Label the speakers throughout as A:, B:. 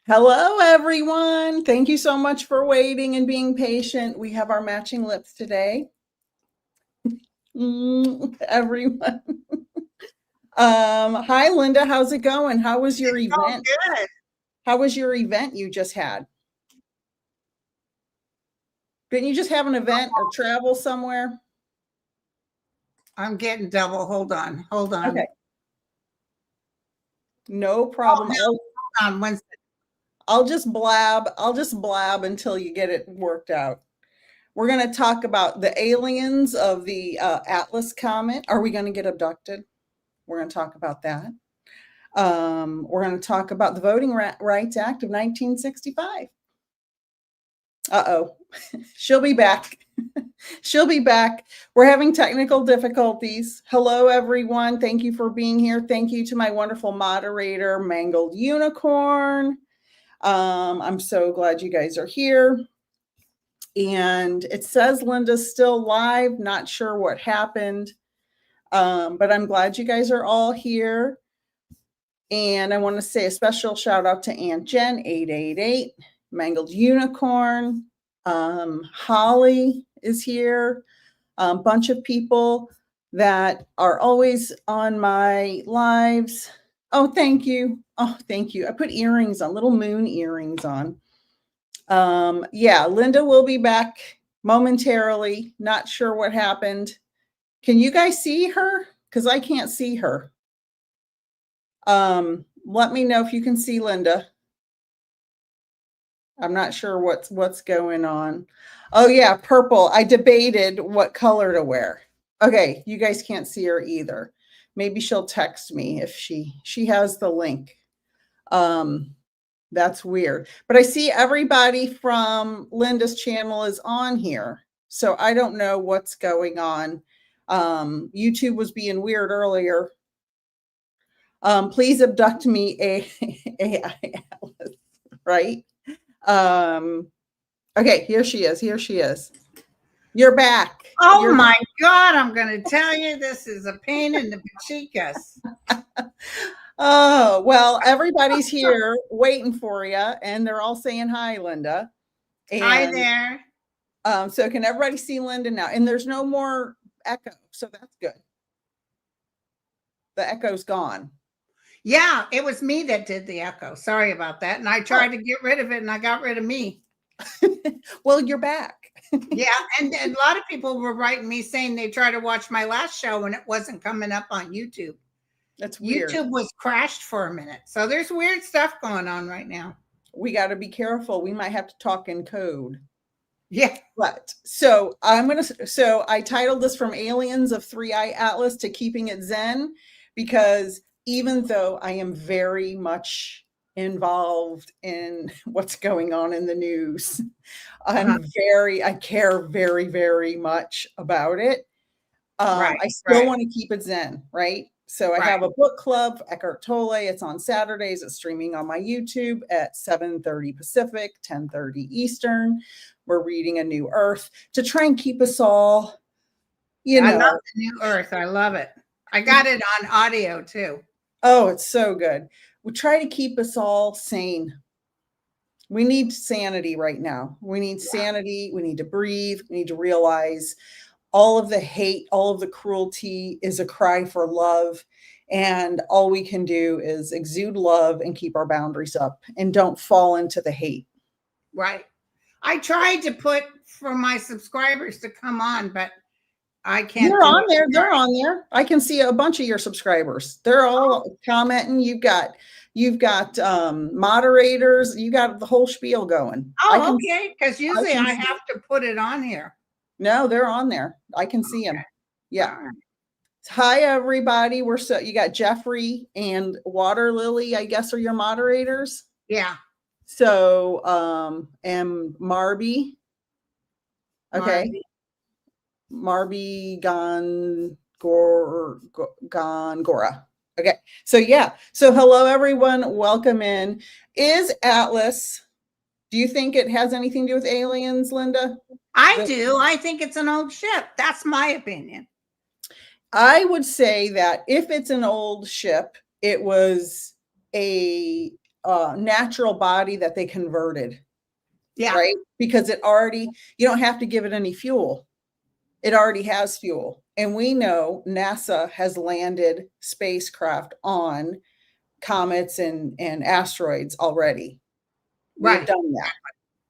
A: Hello, everyone. Thank you so much for waiting and being patient. We have our matching lips today. Everyone. Hi, Linda. How's it going? How was your event?
B: Good.
A: How was your event you just had? Didn't you just have an event or travel somewhere?
B: I'm getting double. Hold on.
A: Okay. No problem.
B: Hold on. One second.
A: I'll just blab until you get it worked out. We're going to talk about the aliens of the Atlas comet. Are we going to get abducted? We're going to talk about that. We're going to talk about the Voting Rights Act of 1965. Uh-oh, she'll be back. She'll be back. We're having technical difficulties. Hello, everyone. Thank you for being here. Thank you to my wonderful moderator, Mangled Unicorn. I'm so glad you guys are here. And it says Linda's still live. Not sure what happened, but I'm glad you guys are all here. And I want to say a special shout out to Aunt Jen, 888, Mangled Unicorn. Holly is here. A bunch of people that are always on my lives. Oh, thank you. Oh, thank you. I put earrings on, little moon earrings on. Yeah, Linda will be back momentarily. Not sure what happened. Can you guys see her? Because I can't see her. Let me know if you can see Linda. I'm not sure what's going on. Oh yeah, purple. I debated what color to wear. Okay, you guys can't see her either. Maybe she'll text me if she has the link. That's weird. But I see everybody from Linda's channel is on here. So I don't know what's going on. YouTube was being weird earlier. Please abduct me, AI Alice, right? Okay, here she is. You're back.
B: Oh my God, I'm going to tell you, this is a pain in the chicas.
A: Oh, well, everybody's here waiting for you, and they're all saying hi, Linda. And,
B: hi there.
A: So can everybody see Linda now? And there's no more echo, so that's good. The echo's gone.
B: Yeah, it was me that did the echo. Sorry about that. And I tried to get rid of it, and I got rid of me.
A: Well, you're back.
B: Yeah, and a lot of people were writing me saying they tried to watch my last show and it wasn't coming up on YouTube.
A: That's weird.
B: YouTube was crashed for a minute. So there's weird stuff going on right now.
A: We got to be careful. We might have to talk in code.
B: Yeah.
A: But so I titled this From Aliens of Three-Eye Atlas to Keeping It Zen, because even though I am very much involved in what's going on in the news, I care very, very much about it. I still want to keep it zen, right? So I have a book club, Eckart Tolle. It's on Saturdays. It's streaming on my YouTube at 7:30 Pacific, 10:30 Eastern. We're reading A New Earth to try and keep us all,
B: I love The New Earth. I love it. I got it on audio too.
A: Oh, it's so good. We try to keep us all sane. We need sanity right now. We need sanity. We need to breathe. We need to realize all of the hate, all of the cruelty is a cry for love. And all we can do is exude love and keep our boundaries up and don't fall into the hate.
B: Right. I tried to put for my subscribers to come on, but I can't.
A: They're on there. They're on there. I can see a bunch of your subscribers. They're all commenting. You've got moderators. You got the whole spiel going.
B: Oh, okay. Because usually I have to put it on here.
A: No, they're on there. I can see them. Yeah. Right. Hi, everybody. You got Jeffrey and Water Lily, I guess, are your moderators.
B: Yeah.
A: So, and Marby. Okay. Marby Gongora. Okay. So, yeah. So, hello, everyone. Welcome in. Is Atlas, do you think it has anything to do with aliens, Linda?
B: I do. I think it's an old ship. That's my opinion.
A: I would say that if it's an old ship, it was a natural body that they converted,
B: Yeah.
A: right? Because you don't have to give it any fuel. It already has fuel. And we know NASA has landed spacecraft on comets and asteroids already. We have
B: Right.
A: done that.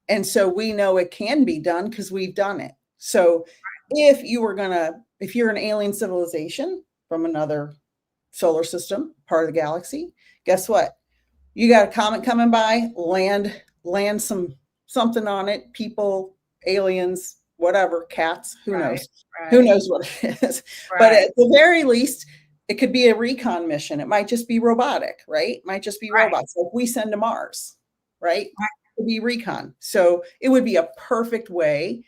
A: And so we know it can be done because we've done it. So if you're an alien civilization from another solar system, part of the galaxy, guess what? You got a comet coming by, land something on it, people, aliens, whatever, cats, who knows? Who knows what it is? But at the very least, it could be a recon mission. It might just be robotic, right? It might just be robots like we send to Mars, right? It could be recon. So it would be a perfect way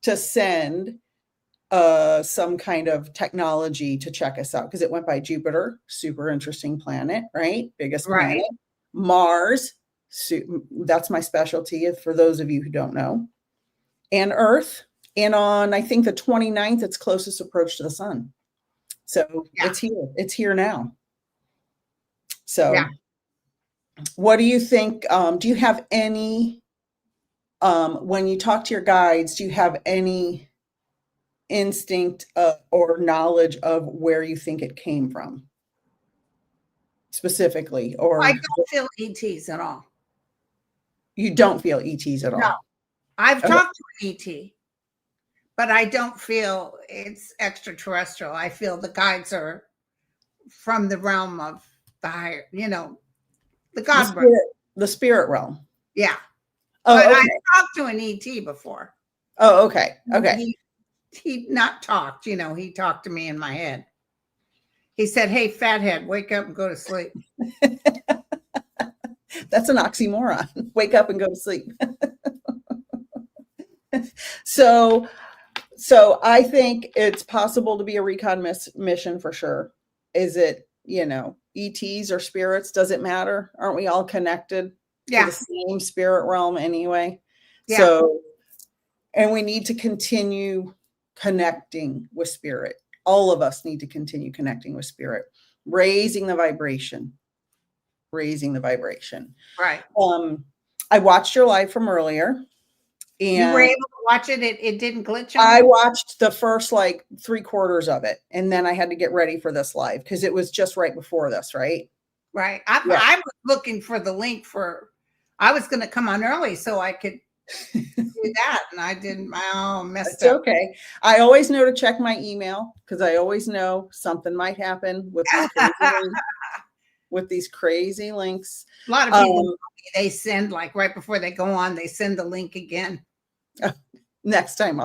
A: to send some kind of technology to check us out, because it went by Jupiter, super interesting planet, right? Biggest planet. Mars, that's my specialty for those of you who don't know, and Earth. And on, I think, the 29th, it's closest approach to the sun. So it's here now. So what do you think? Do you have any, when you talk to your guides, do you have any instinct or knowledge of where you think it came from specifically? Or
B: I don't feel ETs at all.
A: You don't feel ETs at all?
B: No. I've talked to an ET, but I don't feel it's extraterrestrial. I feel the guides are from the realm of the higher, the God realm.
A: The spirit realm.
B: Yeah.
A: Oh,
B: but
A: okay.
B: I talked to an ET before.
A: Oh, okay. Okay.
B: He not talked, he talked to me in my head. He said, "Hey, fathead, wake up and go to sleep."
A: That's an oxymoron. Wake up and go to sleep. So I think it's possible to be a recon mission for sure. Is it, ETs or spirits? Does it matter? Aren't we all connected to the same spirit realm anyway? Yeah. So, and we need to continue connecting with spirit. All of us need to continue connecting with spirit, raising the vibration. Right. I watched your live from earlier. And
B: you were able to watch it? It didn't glitch on
A: I watched the first 3/4 of it, and then I had to get ready for this live because it was just right before this, right?
B: Right. I was looking for the link I was going to come on early so I could do that, and I didn't. I messed up.
A: Okay. I always know to check my email because I always know something might happen with these crazy links.
B: A lot of people, they send right before they go on, they send the link again.
A: Next time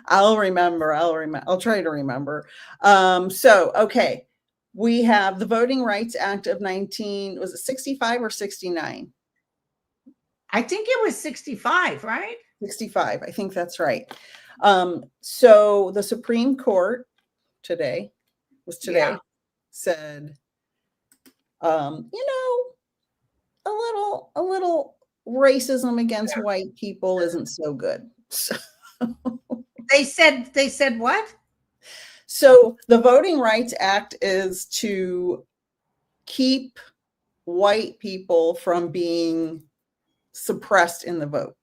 A: I'll remember. I'll try to remember. Okay. We have the Voting Rights Act of 65 or 69?
B: I think it was 65, right?
A: 65. I think that's right. So the Supreme Court today said, a little racism against white people isn't so good. So,
B: they said what?
A: So the Voting Rights Act is to keep white people from being suppressed in the vote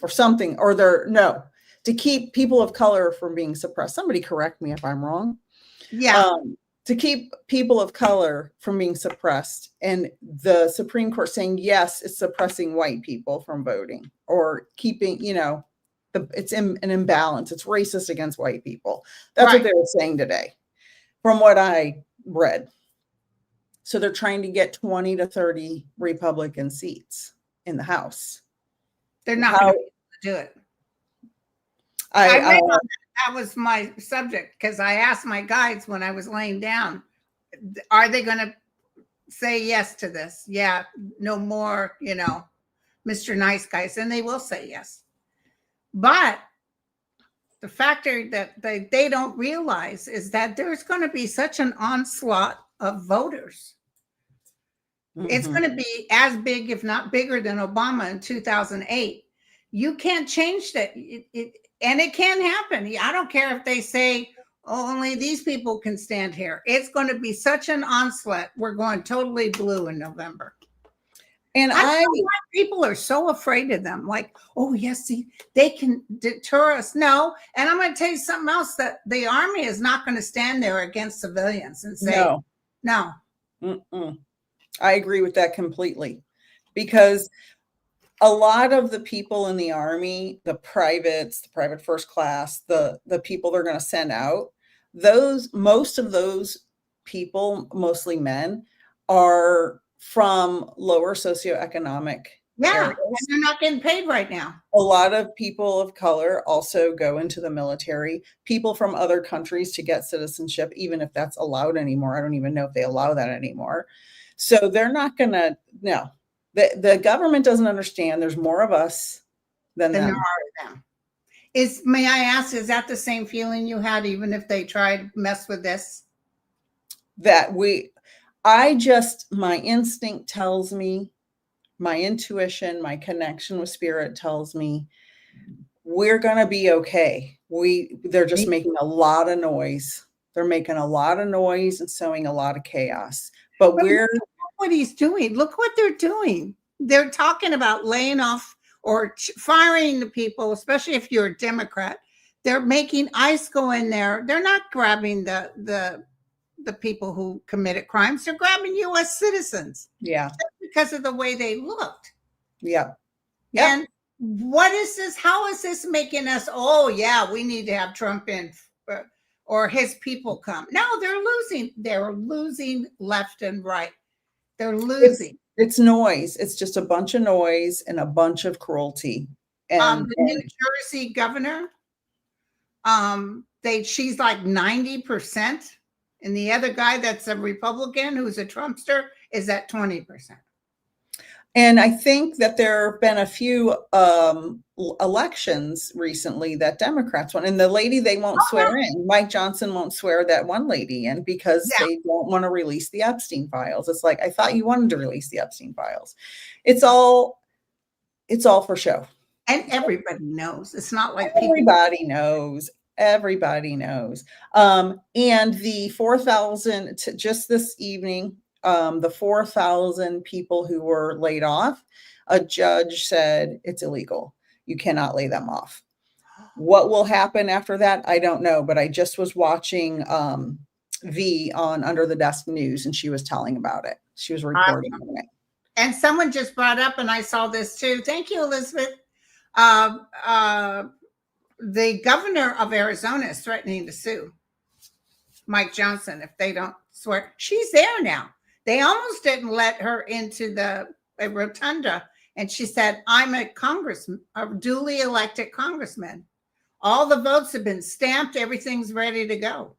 A: or something, to keep people of color from being suppressed. Somebody correct me if I'm wrong.
B: Yeah.
A: To keep people of color from being suppressed, and the Supreme Court saying, yes, it's suppressing white people from voting or keeping, it's an imbalance. It's racist against white people. That's what they were saying today, from what I read. So they're trying to get 20 to 30 Republican seats in the House.
B: They're not going to be able to do it. I read on that was my subject because I asked my guides when I was laying down, are they going to say yes to this? Yeah, no more, Mr. Nice Guys, and they will say yes. But the factor that they don't realize is that there's going to be such an onslaught of voters. Mm-hmm. It's going to be as big, if not bigger, than Obama in 2008. You can't change that. And it can happen. I don't care if they say only these people can stand here. It's going to be such an onslaught. We're going totally blue in November.
A: And I don't know
B: why people are so afraid of them. Like, oh yes, see, they can deter us. No, and I'm going to tell you something else, that the army is not going to stand there against civilians and say no.
A: I agree with that completely, because a lot of the people in the army, the privates, the private first class, the people they're going to send out, most of those people, mostly men, are from lower socioeconomic areas.
B: And they're not getting paid right now.
A: A lot of people of color also go into the military. People from other countries to get citizenship, even if that's allowed anymore. I don't even know if they allow that anymore. So they're not going to, no. The government doesn't understand there's more of us than them.
B: There are them. May I ask, is that the same feeling you had even if they tried to mess with this?
A: My instinct tells me, my intuition, my connection with spirit tells me we're going to be okay. They're just making a lot of noise. They're making a lot of noise and sowing a lot of chaos. But look
B: what he's doing. Look what they're doing. They're talking about laying off or firing the people, especially if you're a Democrat. They're making ICE go in there. They're not grabbing the people who committed crimes. They're grabbing U.S. citizens.
A: Yeah.
B: Just because of the way they looked.
A: Yeah.
B: And what is this? How is this making us, oh, yeah, we need to have Trump in or his people come? No, they're losing. They're losing left and right. They're losing.
A: It's noise. It's just a bunch of noise and a bunch of cruelty. And
B: the New Jersey governor, she's like 90%. And the other guy that's a Republican who's a Trumpster is at 20%.
A: And I think that there have been a few elections recently that Democrats won. And the lady they won't swear in, Mike Johnson won't swear that one lady in because they don't want to release the Epstein files. It's like, I thought you wanted to release the Epstein files. It's all for show.
B: And everybody knows. It's not like
A: everybody knows. Everybody knows. And the 4,000 just this evening, the 4,000 people who were laid off, a judge said it's illegal. You cannot lay them off. What will happen after that? I don't know, but I just was watching V on Under the Desk News, and she was telling about it. She was reporting on it.
B: And someone just brought up, and I saw this too. Thank you, Elizabeth. The governor of Arizona is threatening to sue Mike Johnson if they don't swear. She's there now. They almost didn't let her into the rotunda. And she said, I'm a duly elected congressman. All the votes have been stamped. Everything's ready to go.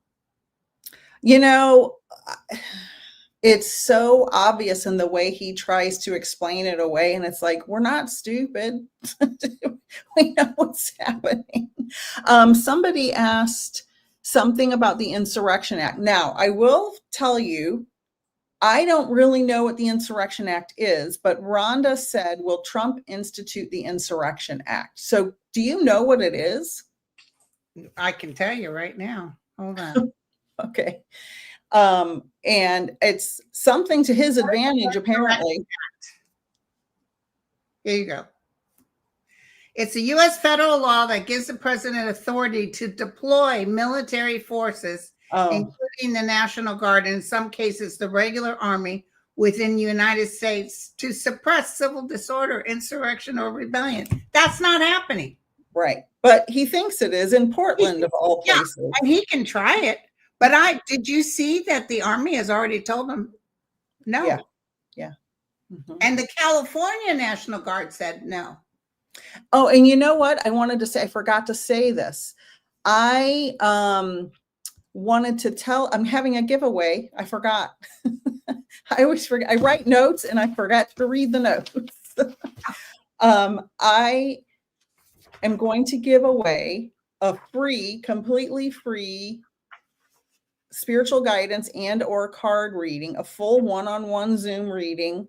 A: You know, it's so obvious in the way he tries to explain it away. And it's like, we're not stupid. We know what's happening. Somebody asked something about the Insurrection Act. Now, I will tell you, I don't really know what the Insurrection Act is, but Rhonda said, will Trump institute the Insurrection Act? So do you know what it is?
B: I can tell you right now. Hold on.
A: Okay. And it's something to his advantage, apparently.
B: Here you go. It's a U.S. federal law that gives the president authority to deploy military forces, including the National Guard, and in some cases, the regular army within the United States to suppress civil disorder, insurrection, or rebellion. That's not happening.
A: Right. But he thinks it is in Portland, of all places.
B: Yeah, and he can try it. But did you see that the Army has already told him no?
A: Yeah. Mm-hmm.
B: And the California National Guard said no.
A: Oh, and you know what? I forgot to say this. I wanted to tell, I'm having a giveaway. I forgot. I always forget. I write notes and I forgot to read the notes. I am going to give away a completely free spiritual guidance and or card reading, a full one-on-one Zoom reading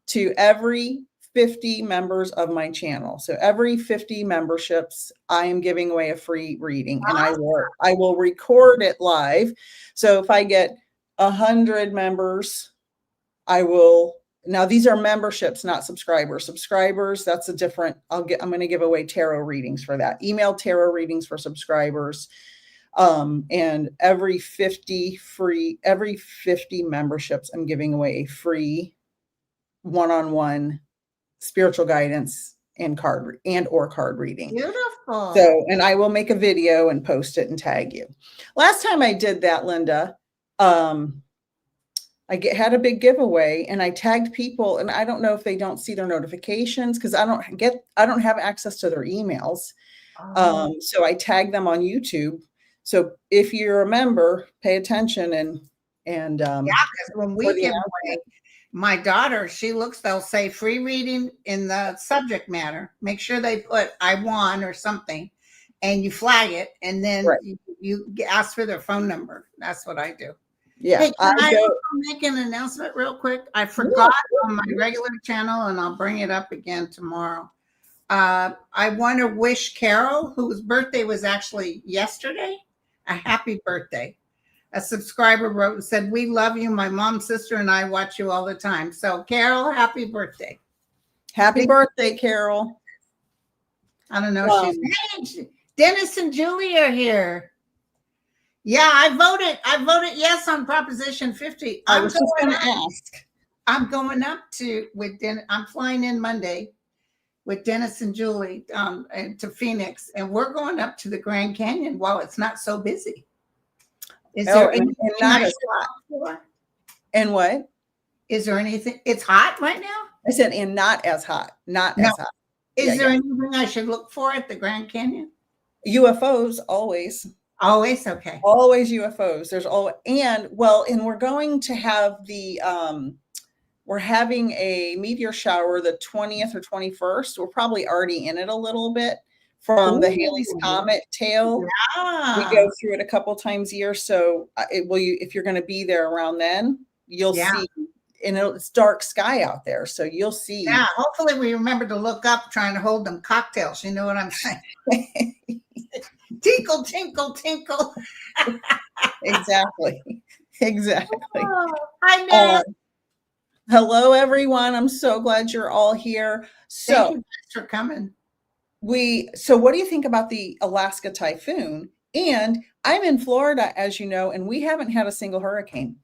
A: to every 50 members of my channel. So every 50 memberships, I am giving away a free reading, and I will record it live. So if I get 100 members, I will. Now these are memberships, not subscribers. Subscribers, that's a different. I'm going to give away tarot readings for that. Email tarot readings for subscribers. And every 50 memberships, I'm giving away a free one-on-one spiritual guidance and card reading.
B: Beautiful.
A: So, and I will make a video and post it and tag you. Last time I did that, Linda, I had a big giveaway and I tagged people, and I don't know if they don't see their notifications because I don't have access to their emails. So I tagged them on YouTube. So if you're a member, pay attention and
B: yeah, because when we give away, my daughter, they'll say free reading in the subject matter. Make sure they put I won or something, and you flag it, and then you ask for their phone number. That's what I do.
A: Yeah.
B: Hey, can I make an announcement real quick? I forgot on my regular channel, and I'll bring it up again tomorrow. I want to wish Carol, whose birthday was actually yesterday, a happy birthday. A subscriber wrote and said, "We love you. My mom, sister, and I watch you all the time." So, Carol, happy birthday.
A: Happy birthday, Carol.
B: I don't know. Dennis and Julie are here. Yeah, I voted yes on Proposition 50.
A: I was just going to ask.
B: I'm going up with Dennis. I'm flying in Monday with Dennis and Julie to Phoenix, and we're going up to the Grand Canyon while it's not so busy. Is there anything I should look for?
A: And what?
B: Is there anything? It's hot right now?
A: I said, and not as hot. Not as hot.
B: Is there anything I should look for at the Grand Canyon?
A: UFOs, always.
B: Always? Okay.
A: Always UFOs. There's always, and we're going to have we're having a meteor shower the 20th or 21st. We're probably already in it a little bit from the Halley's Comet tail.
B: Yeah.
A: We go through it a couple times a year. So if you're going to be there around then, you'll see, and it's dark sky out there. So you'll see.
B: Yeah. Hopefully we remember to look up trying to hold them cocktails. You know what I'm saying? Tinkle, tinkle, tinkle.
A: Exactly.
B: Oh, I know.
A: Hello, everyone. I'm so glad you're all here. So
B: thank you for coming.
A: So what do you think about the Alaska typhoon? And I'm in Florida, as you know, and we haven't had a single hurricane.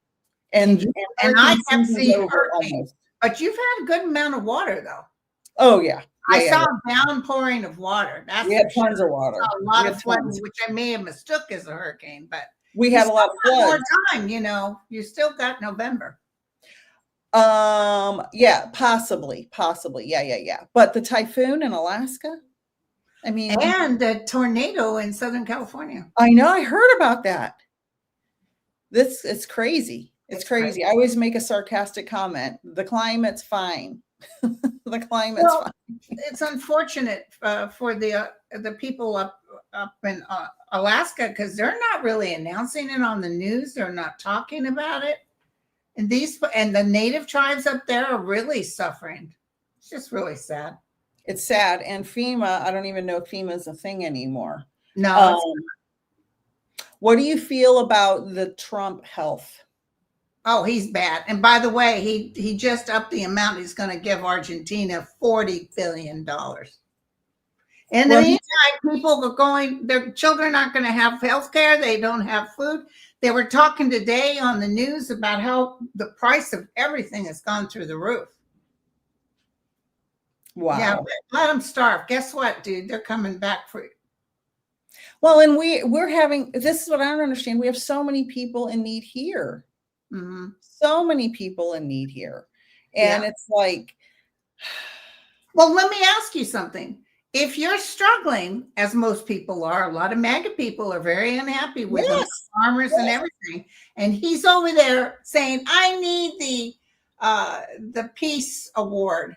A: And
B: I have seen hurricanes, but you've had a good amount of water, though.
A: Oh, yeah.
B: I saw a downpouring of water.
A: We had tons of water.
B: A lot of flooding, which I may have mistook as a hurricane, but
A: we had a lot of floods.
B: More time, you still got November.
A: Yeah, possibly. Yeah. But the typhoon in Alaska, I mean,
B: and the tornado in Southern California.
A: I know. I heard about that. It's crazy. It's crazy. I always make a sarcastic comment. The climate's fine. The climate's fine.
B: It's unfortunate for the people up in Alaska, because they're not really announcing it on the news. They're not talking about it. And the native tribes up there are really suffering. It's just really sad.
A: It's sad. And FEMA, I don't even know if FEMA is a thing anymore.
B: No.
A: What do you feel about the Trump health?
B: Oh, he's bad. And by the way, he just upped the amount he's going to give Argentina, $40 billion. In the meantime, people their children aren't going to have health care. They don't have food. They were talking today on the news about how the price of everything has gone through the roof.
A: Wow.
B: Yeah, let them starve. Guess what, dude? They're coming back for you.
A: Well, and we're having, this is what I don't understand. We have so many people in need here.
B: Mm-hmm.
A: So many people in need here. And it's like,
B: well, let me ask you something. If you're struggling, as most people are, a lot of MAGA people are very unhappy with them, farmers and everything. And he's over there saying, I need the peace award.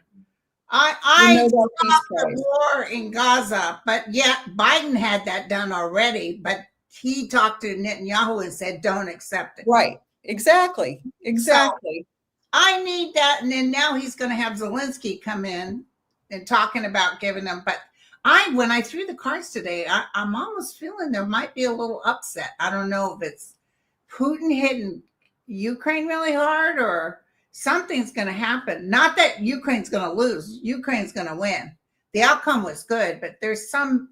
B: I stopped the war in Gaza, but yet Biden had that done already. But he talked to Netanyahu and said, don't accept it.
A: Right. Exactly.
B: So, I need that. And then now he's going to have Zelensky come in and talking about giving them. But when I threw the cards today, I'm almost feeling there might be a little upset. I don't know if it's Putin hitting Ukraine really hard or something's going to happen. Not that Ukraine's going to lose. Ukraine's going to win. The outcome was good, but there's something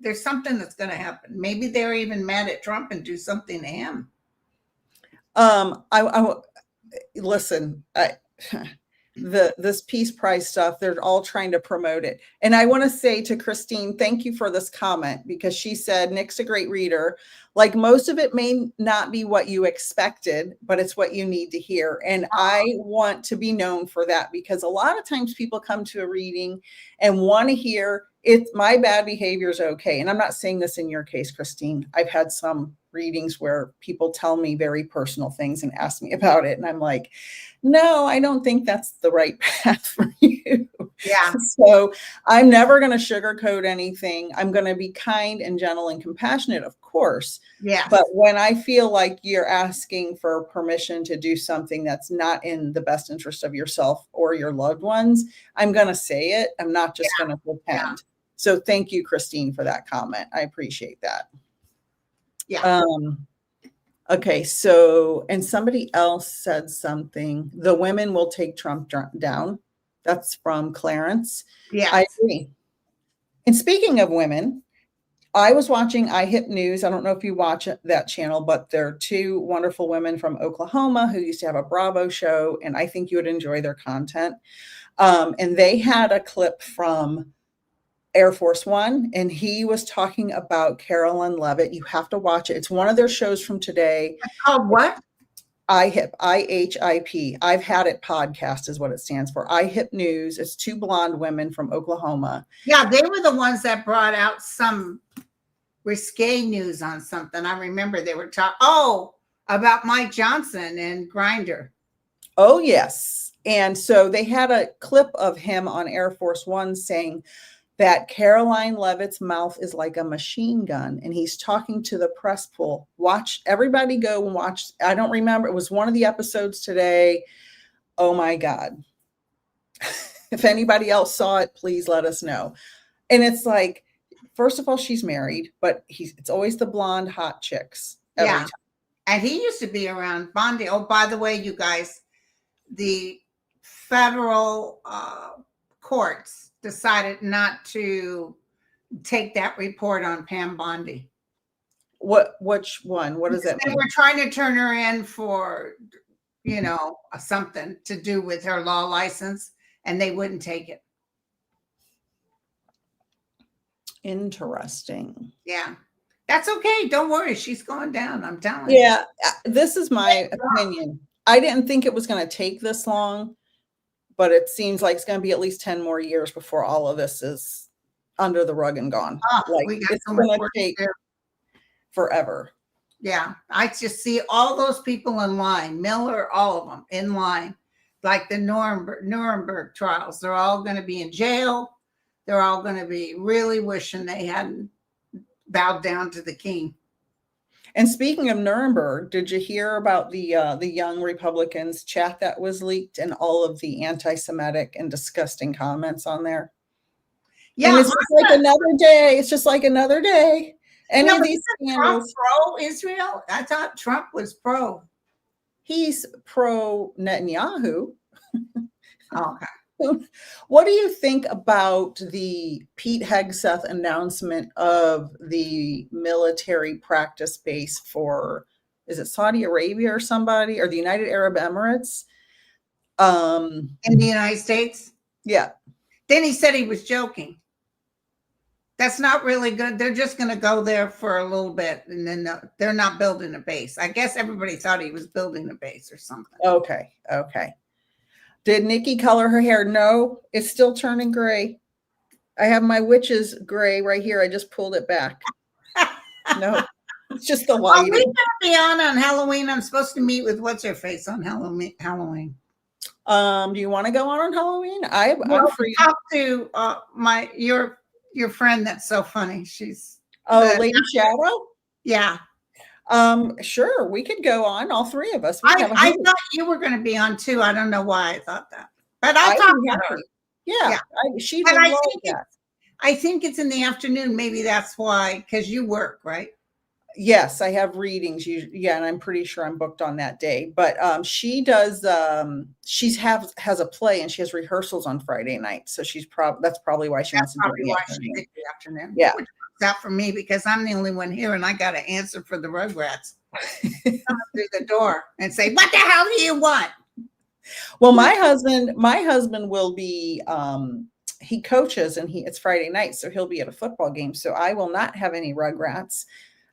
B: that's going to happen. Maybe they're even mad at Trump and do something to him.
A: Listen, this peace prize stuff, they're all trying to promote it. And I want to say to Christine, thank you for this comment, because she said, Nick's a great reader. Like, most of it may not be what you expected, but it's what you need to hear. And I want to be known for that, because a lot of times people come to a reading and want to hear it's my bad behavior is okay. And I'm not saying this in your case, Christine. I've had some readings where people tell me very personal things and ask me about it. And I'm like, no, I don't think that's the right path for you.
B: Yeah.
A: So I'm never going to sugarcoat anything. I'm going to be kind and gentle and compassionate, of course.
B: Yeah.
A: But when I feel like you're asking for permission to do something that's not in the best interest of yourself or your loved ones, I'm going to say it. I'm not just going to pretend. Yeah. So thank you, Christine, for that comment. I appreciate that.
B: Yeah.
A: Okay. So, and somebody else said something. The women will take Trump down. That's from Clarence.
B: Yeah.
A: I agree. And speaking of women, I was watching iHip News. I don't know if you watch that channel, but there are two wonderful women from Oklahoma who used to have a Bravo show, and I think you would enjoy their content. And they had a clip from Air Force One, and he was talking about Carolyn Levitt. You have to watch it. It's one of their shows from today.
B: It's called what?
A: iHip, IHIP. I've had it podcast is what it stands for. iHip News. It's two blonde women from Oklahoma.
B: Yeah, they were the ones that brought out some risque news on something. I remember they were talking, about Mike Johnson and Grindr.
A: Oh, yes. And so they had a clip of him on Air Force One saying that Caroline Levitt's mouth is like a machine gun. And he's talking to the press pool. Watch, everybody go and watch. I don't remember. It was one of the episodes today. Oh my God. If anybody else saw it, please let us know. And it's like, first of all, she's married, but it's always the blonde hot chicks. Every time.
B: And he used to be around Bondi. Oh, by the way, you guys, the federal courts decided not to take that report on Pam Bondi.
A: Which one? What does that mean?
B: They were trying to turn her in for, something to do with her law license, and they wouldn't take it.
A: Interesting.
B: Yeah. That's okay. Don't worry. She's going down. I'm telling you.
A: Yeah. This is my opinion. I didn't think it was going to take this long, but it seems like it's going to be at least 10 more years before all of this is under the rug and gone. It's going to take forever.
B: Yeah. I just see all those people in line, Miller, all of them in line, like the Nuremberg trials. They're all going to be in jail. They're all going to be really wishing they hadn't bowed down to the king.
A: And speaking of Nuremberg, did you hear about the young Republicans chat that was leaked and all of the anti-Semitic and disgusting comments on there? Yeah, and it's just like another day. It's just like another day. Any of these scandals.
B: Pro-Israel? I thought Trump was pro.
A: He's pro-Netanyahu.
B: Okay.
A: What do you think about the Pete Hegseth announcement of the military practice base for, is it Saudi Arabia or somebody, or the United Arab Emirates?
B: In the United States?
A: Yeah.
B: Then he said he was joking. That's not really good. They're just going to go there for a little bit, and then they're not building a base. I guess everybody thought he was building a base or something.
A: Okay. Did Nicky color her hair? No, it's still turning gray. I have my witch's gray right here. I just pulled it back. No, it's just the lighting.
B: We're going to be on Halloween. I'm supposed to meet with what's her face on Halloween.
A: Do you want to go on Halloween? I'm free.
B: Talk to your friend that's so funny. She's
A: Lady Shadow.
B: Yeah.
A: Sure, we could go on, all three of us.
B: I thought you were going to be on too. I don't know why I thought that, but I'll talk to her.
A: Yeah, she would love that.
B: I think it's in the afternoon. Maybe that's why, because you work, right?
A: Yes, I have readings. Yeah, and I'm pretty sure I'm booked on that day. But she does. Has a play and she has rehearsals on Friday night. So that's probably why she wants to do it in the
B: afternoon.
A: Yeah,
B: which works out for me because I'm the only one here, and I got to answer for the Rugrats. Come through the door and say, "What the hell do you want?"
A: Well, my husband will be. He coaches and it's Friday night, so he'll be at a football game. So I will not have any Rugrats.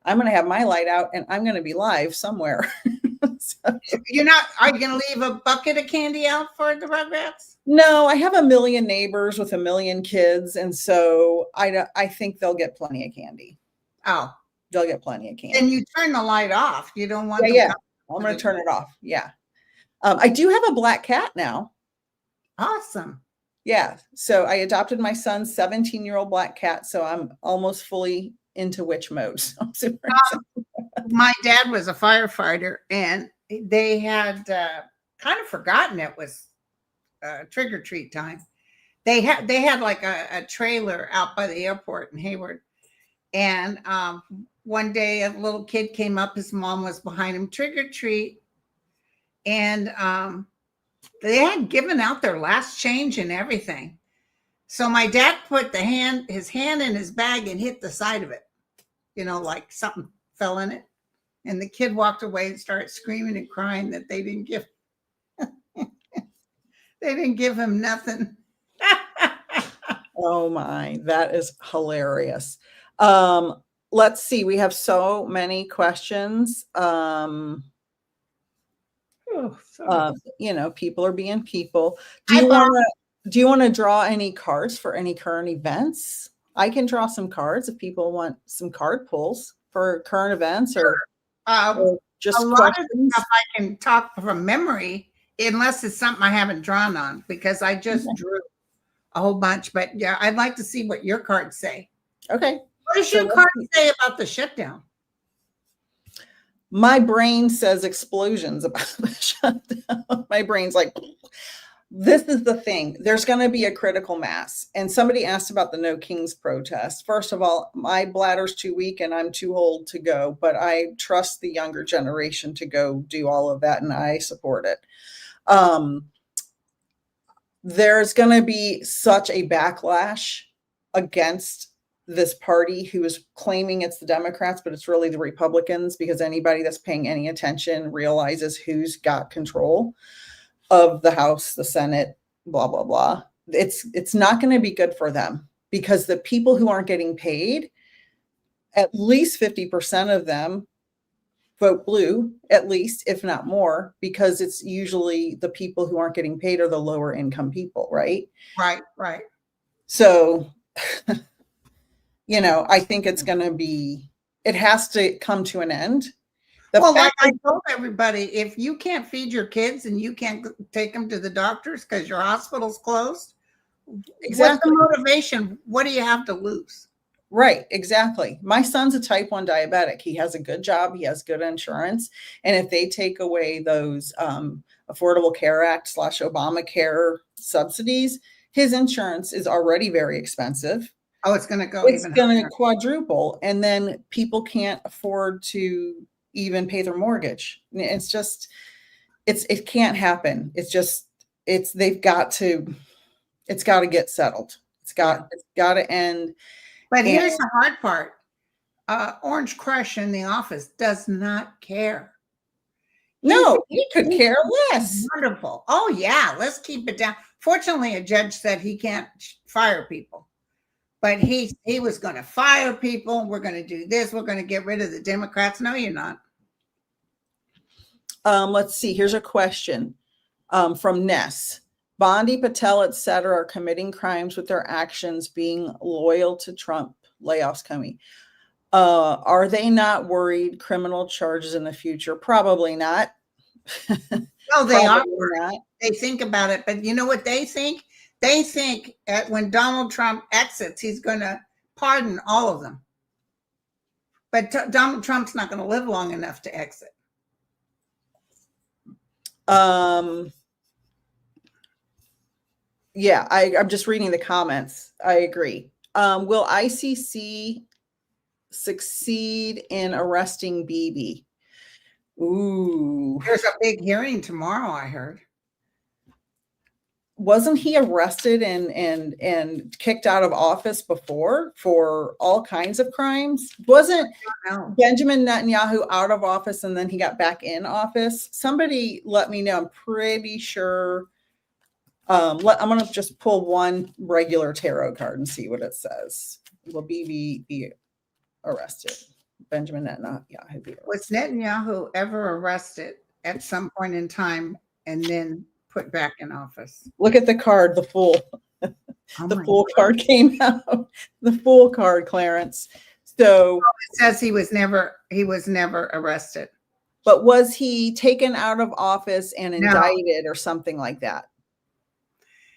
A: I'm going to have my light out and I'm going to be live somewhere. So,
B: are you going to leave a bucket of candy out for the Rugrats?
A: No, I have a million neighbors with a million kids. And so I think they'll get plenty of candy.
B: Oh,
A: they'll get plenty of candy.
B: And you turn the light off. You don't want
A: I'm going to turn it off. Yeah. I do have a black cat now.
B: Awesome.
A: Yeah. So I adopted my son's 17-year-old black cat. So I'm almost fully into witch mode. So I'm super
B: my dad was a firefighter, and they had kind of forgotten it was trick or treat time. They had like a trailer out by the airport in Hayward, and one day a little kid came up. His mom was behind him, trick or treat, and they had given out their last change and everything. So my dad put his hand in his bag and hit the side of it, like something fell in it. And the kid walked away and started screaming and crying that they didn't give him nothing.
A: Oh my, that is hilarious. Let's see. We have so many questions. People are being people. Do you want to draw any cards for any current events? I can draw some cards if people want some card pulls for current events or just
B: a lot of stuff I can talk from memory, unless it's something I haven't drawn on, because I just drew a whole bunch. But yeah, I'd like to see what your cards say.
A: Okay.
B: What does your card say about the shutdown?
A: My brain says explosions about the shutdown. My brain's like, this is the thing. There's going to be a critical mass. And somebody asked about the No Kings protest. First of all, my bladder's too weak and I'm too old to go, but I trust the younger generation to go do all of that, and I support it. There's going to be such a backlash against this party who is claiming it's the Democrats, but it's really the Republicans, because anybody that's paying any attention realizes who's got control of the House, the Senate, blah, blah, blah. It's not going to be good for them, because the people who aren't getting paid, at least 50% of them vote blue, at least, if not more, because it's usually the people who aren't getting paid are the lower income people, right?
B: Right.
A: So, I think it's going to be, it has to come to an end.
B: Like I told everybody, if you can't feed your kids and you can't take them to the doctors because your hospital's closed, exactly. What's the motivation? What do you have to lose?
A: Right, exactly. My son's a type 1 diabetic. He has a good job. He has good insurance. And if they take away those Affordable Care Act / Obamacare subsidies, his insurance is already very expensive.
B: Oh, it's going to go.
A: It's going to quadruple. And then people can't afford to even pay their mortgage. It's just, it can't happen. It's got to get settled. It's got to end.
B: But here's the hard part. Orange Crush in the office does not care.
A: No, he could care less.
B: Wonderful. Oh yeah, let's keep it down. Fortunately, a judge said he can't fire people. But he was going to fire people. We're going to do this. We're going to get rid of the Democrats. No, you're not.
A: Let's see. Here's a question from Ness. Bondi, Patel, etc. are committing crimes with their actions, being loyal to Trump. Layoffs coming. Are they not worried criminal charges in the future? Probably not.
B: No, they are not. They think about it. But you know what they think? They think when Donald Trump exits, he's going to pardon all of them. But Donald Trump's not going to live long enough to exit.
A: Yeah, I'm just reading the comments. I agree. Will ICC succeed in arresting Bibi? Ooh.
B: There's a big hearing tomorrow, I heard.
A: Wasn't he arrested and kicked out of office before for all kinds of crimes? Wasn't Benjamin Netanyahu out of office and then he got back in office? Somebody let me know. I'm pretty sure. I'm going to just pull one regular tarot card and see what it says. Will Bibi be arrested? Benjamin Netanyahu.
B: Was Netanyahu ever arrested at some point in time and then put back in office?
A: Look at the card, the Fool. The Fool card came out. The Fool card, Clarence. So
B: it says he was never arrested.
A: But was he taken out of office and indicted or something like that?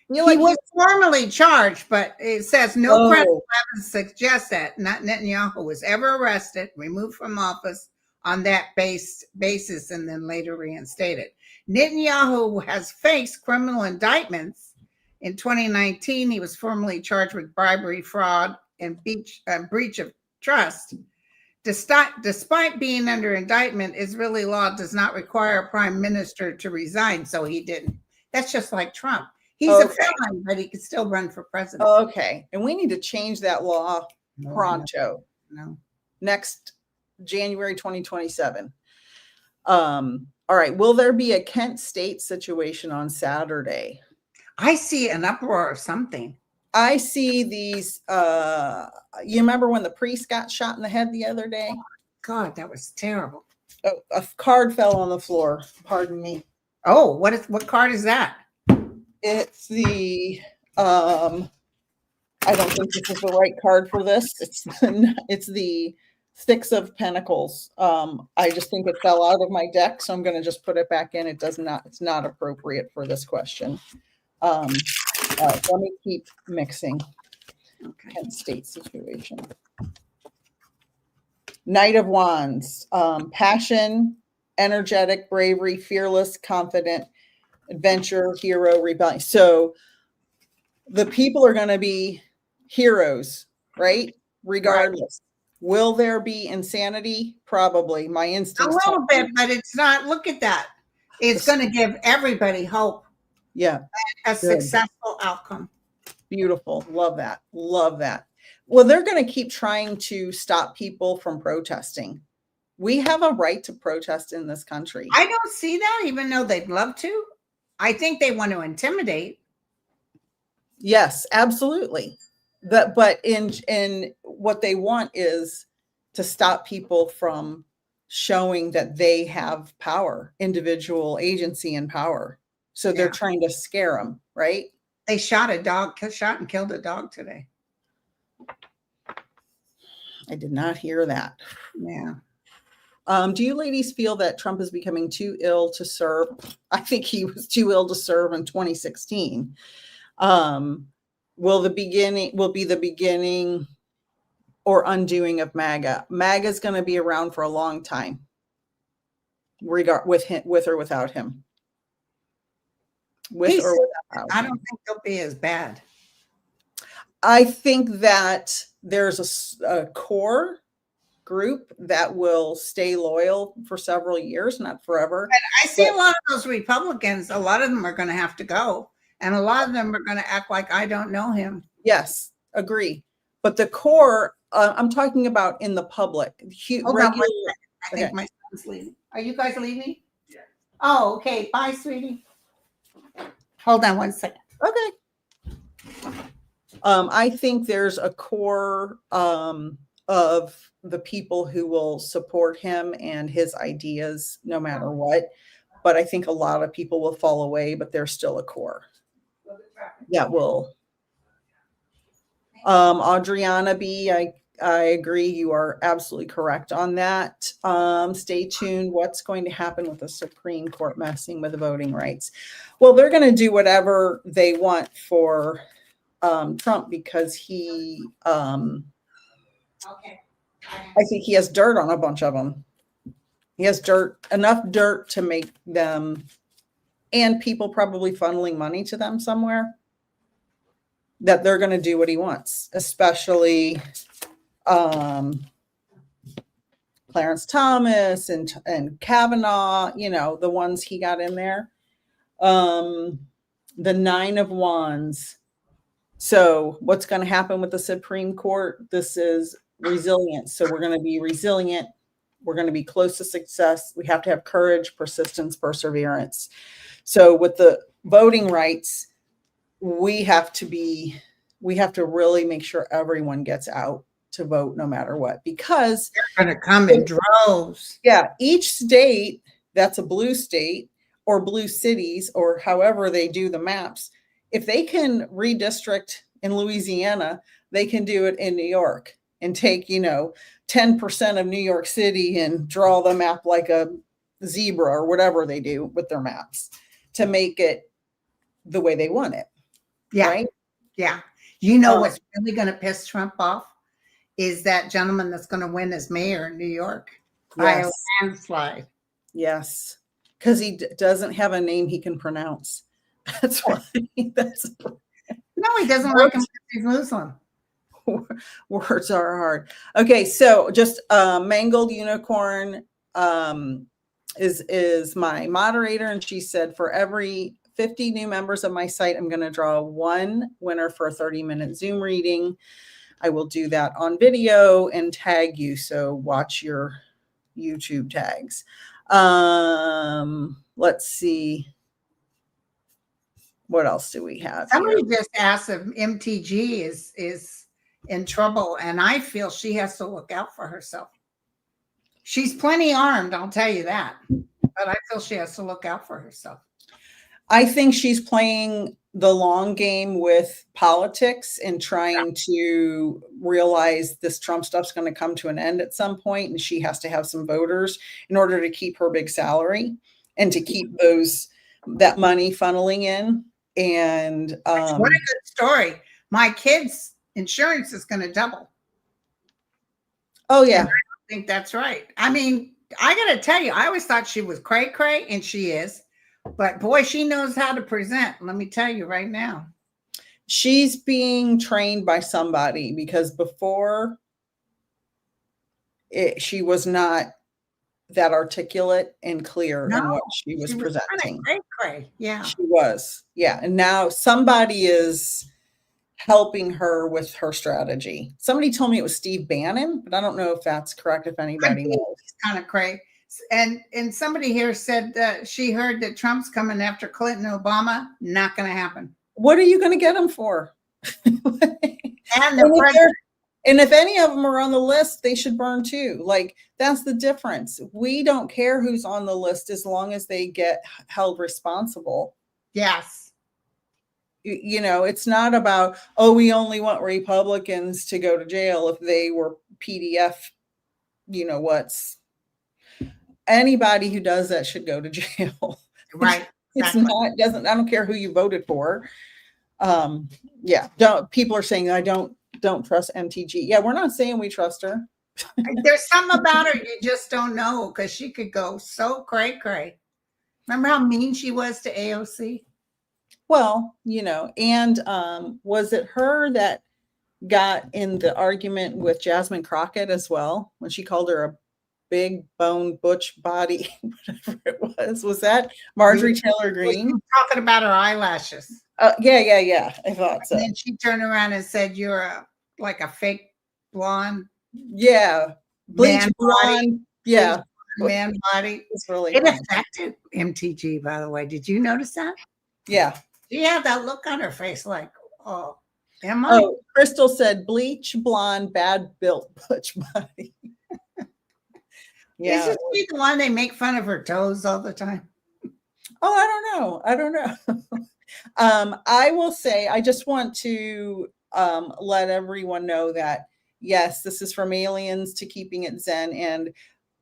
B: He was formally charged, but it says no credible evidence suggests that Netanyahu was ever arrested, removed from office on that basis, and then later reinstated. Netanyahu has faced criminal indictments. In 2019, he was formally charged with bribery, fraud, and breach of trust. Despite being under indictment, Israeli law does not require a prime minister to resign, so he didn't. That's just like Trump. He's a felon, but he can still run for president.
A: Okay. And we need to change that law pronto.
B: No.
A: Next January 2027. All right. Will there be a Kent State situation on Saturday?
B: I see an uproar of something.
A: I see these. You remember when the priest got shot in the head the other day?
B: God, that was terrible.
A: Oh, a card fell on the floor. Pardon me.
B: Oh, what card is that?
A: It's the I don't think this is the right card for this. It's the Six of Pentacles. I just think it fell out of my deck, so I'm going to just put it back in. It's not appropriate for this question. Let me keep mixing. Okay. Kent State situation. Knight of Wands. Passion, energetic, bravery, fearless, confident, adventure, hero, rebellion. So the people are going to be heroes, right? Regardless. Right. Will there be insanity? Probably. My instincts.
B: A little bit, but it's not. Look at that. It's going to give everybody hope.
A: Yeah.
B: A successful outcome.
A: Beautiful. Love that. Love that. Well, they're going to keep trying to stop people from protesting. We have a right to protest in this country.
B: I don't see that, even though they'd love to. I think they want to intimidate.
A: Yes, absolutely. But in what they want is to stop people from showing that they have power, individual agency and power. So they're trying to scare them, right?
B: They shot and killed a dog today.
A: I did not hear that.
B: Yeah.
A: Do you ladies feel that Trump is becoming too ill to serve? I think he was too ill to serve in 2016. Will be the beginning or undoing of MAGA? MAGA is going to be around for a long time, with or without him. With or without him.
B: I don't think they'll be as bad.
A: I think that there's a core group that will stay loyal for several years, not forever.
B: But I see a lot of those Republicans, a lot of them are going to have to go. And a lot of them are going to act like I don't know him.
A: Yes, agree. But the core, I'm talking about in the public.
B: I think my son's leaving. Are you guys leaving? Yeah. Oh, okay. Bye, sweetie. Hold on one second.
A: Okay. I think there's a core of the people who will support him and his ideas no matter what. But I think a lot of people will fall away, but there's still a core that will. Adriana B, I agree. You are absolutely correct on that. Stay tuned. What's going to happen with the Supreme Court messing with the voting rights? Well, they're going to do whatever they want for Trump because he I think he has dirt on a bunch of them. He has enough dirt to make them, and people probably funneling money to them somewhere, that they're going to do what he wants, especially Clarence Thomas and Kavanaugh, the ones he got in there. The 9 of Wands. So what's going to happen with the Supreme Court? This is resilience. So we're going to be resilient. We're going to be close to success. We have to have courage, persistence, perseverance. So with the voting rights, we have to really make sure everyone gets out to vote no matter what, because
B: they're going to come in droves.
A: Yeah. Each state that's a blue state or blue cities, or however they do the maps, if they can redistrict in Louisiana, they can do it in New York and take, 10% of New York City and draw the map like a zebra or whatever they do with their maps to make it the way they want it.
B: Yeah.
A: Right?
B: Yeah. What's really going to piss Trump off is that gentleman that's going to win as mayor in New York by a landslide.
A: Yes. Because he doesn't have a name he can pronounce. That's why.
B: No, he doesn't like him because he's Muslim.
A: Words are hard. Okay, so just Mangled Unicorn is my moderator, and she said for every 50 new members of my site, I'm going to draw one winner for a 30-minute Zoom reading. I will do that on video and tag you, so watch your YouTube tags. Let's see. What else do we have?
B: Somebody just asked if MTG is in trouble, and I feel she has to look out for herself. She's plenty armed, I'll tell you that, but I feel she has to look out for herself.
A: I think she's playing the long game with politics and trying to realize this Trump stuff's going to come to an end at some point, and she has to have some voters in order to keep her big salary and to keep that money funneling in. And
B: what a good story. My kids' insurance is going to double.
A: Oh yeah.
B: And I don't think that's right. I mean, I got to tell you, I always thought she was cray cray, and she is, but boy, she knows how to present. Let me tell you right now.
A: She's being trained by somebody, because before she was not that articulate and clear in what she was presenting.
B: Kind of cray. Yeah.
A: She was. Yeah. And now somebody is helping her with her strategy. Somebody told me it was Steve Bannon, but I don't know if that's correct, if anybody knows.
B: It's kind of cray. And somebody here said that she heard that Trump's coming after Clinton and Obama. Not going to happen.
A: What are you going to get him for?
B: And
A: if any of them are on the list, they should burn too. Like, that's the difference. We don't care who's on the list as long as they get held responsible.
B: Yes.
A: It's not about, we only want Republicans to go to jail if they were PDF, what's. Anybody who does that should go to jail.
B: Right.
A: Exactly. I don't care who you voted for. People are saying I don't trust MTG. Yeah, we're not saying we trust her.
B: There's something about her you just don't know, because she could go so cray cray. Remember how mean she was to AOC?
A: Well, and was it her that got in the argument with Jasmine Crockett as well, when she called her a big bone butch body, whatever it was? Was that Marjorie Taylor Greene?
B: Talking about her eyelashes.
A: Yeah. I thought so.
B: And then she turned around and said, "You're like a fake blonde."
A: Yeah, bleach blonde. Yeah,
B: man body.
A: It's really.
B: It affected MTG, by the way. Did you notice that?
A: Yeah.
B: She had that look on her face, like, "Oh, am I?"
A: Oh, Crystal said, "Bleach blonde, bad built butch body."
B: Yeah. Isn't she the one they make fun of her toes all the time?
A: Oh, I don't know. I will say, I just want to let everyone know that, yes, this is from aliens to keeping it zen. And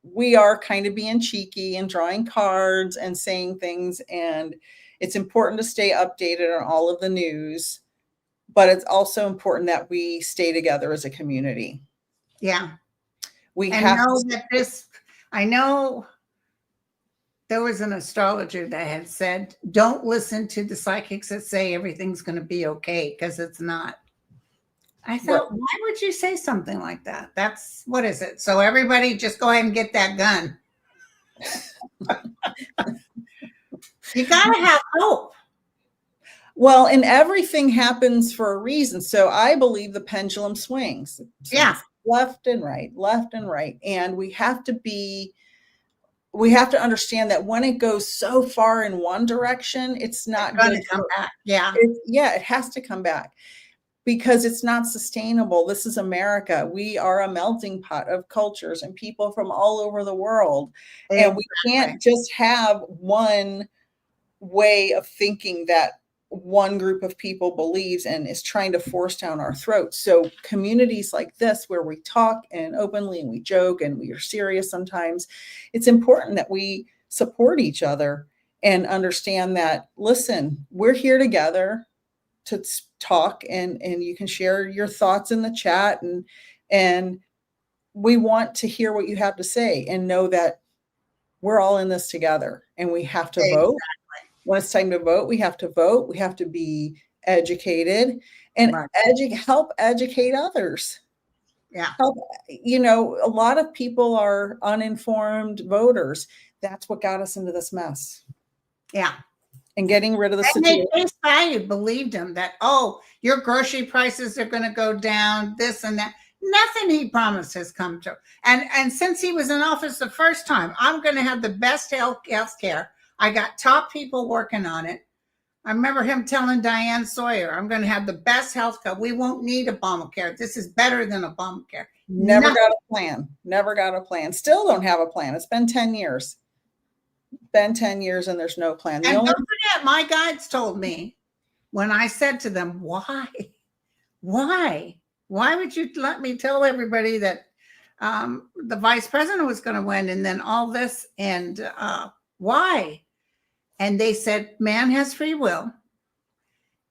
A: we are kind of being cheeky and drawing cards and saying things. And it's important to stay updated on all of the news. But it's also important that we stay together as a community.
B: Yeah.
A: We
B: and
A: have
B: know that this, I know there was an astrologer that had said, don't listen to the psychics that say everything's going to be okay, because it's not. I thought, why would you say something like that? That's, what is it? So everybody just go ahead and get that gun. You got to have hope.
A: Well, and everything happens for a reason. So I believe the pendulum swings.
B: Yeah.
A: Left and right, left and right. And we have to understand that when it goes so far in one direction, it's not going
B: to come back. Yeah.
A: It has to come back, because it's not sustainable. This is America. We are a melting pot of cultures and people from all over the world. Exactly. And we can't just have one way of thinking that one group of people believes and is trying to force down our throats. So communities like this, where we talk and openly and we joke and we are serious sometimes, it's important that we support each other and understand that, listen, we're here together to talk, and you can share your thoughts in the chat, and we want to hear what you have to say, and know that we're all in this together, and we have to vote. When it's time to vote, we have to vote. We have to be educated and help educate others.
B: Yeah.
A: Help, a lot of people are uninformed voters. That's what got us into this mess.
B: Yeah.
A: And getting rid of the situation.
B: And they face believed him that, oh, your grocery prices are going to go down, this and that. Nothing he promised has come true. And since he was in office the first time, I'm going to have the best health care. I got top people working on it. I remember him telling Diane Sawyer, I'm going to have the best health care. We won't need Obamacare. This is better than Obamacare.
A: Never got a plan. Never got a plan. Still don't have a plan. It's been 10 years. Been 10 years and there's no plan.
B: And don't forget, my guides told me when I said to them, why would you let me tell everybody that the vice president was going to win, and then all this, and why? And they said, man has free will,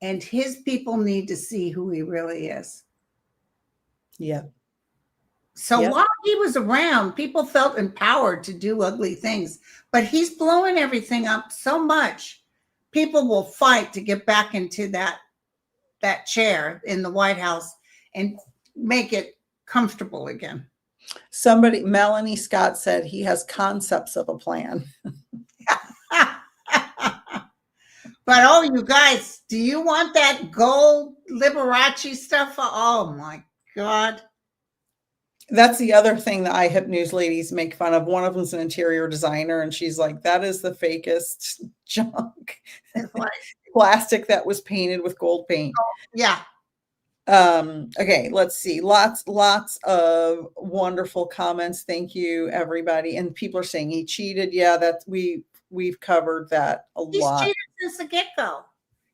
B: and his people need to see who he really is.
A: Yeah.
B: So while he was around, people felt empowered to do ugly things, but he's blowing everything up so much, people will fight to get back into that chair in the White House and make it comfortable again.
A: Melanie Scott said he has concepts of a plan.
B: But oh, you guys, do you want that gold Liberace stuff? Oh my God.
A: That's the other thing that iHyp ladies make fun of. One of them's an interior designer, and she's like, that is the fakest junk. Plastic that was painted with gold paint.
B: Oh, yeah.
A: Okay, let's see. Lots of wonderful comments. Thank you, everybody. And people are saying he cheated. Yeah, we've covered that a lot.
B: He's cheated since the get-go.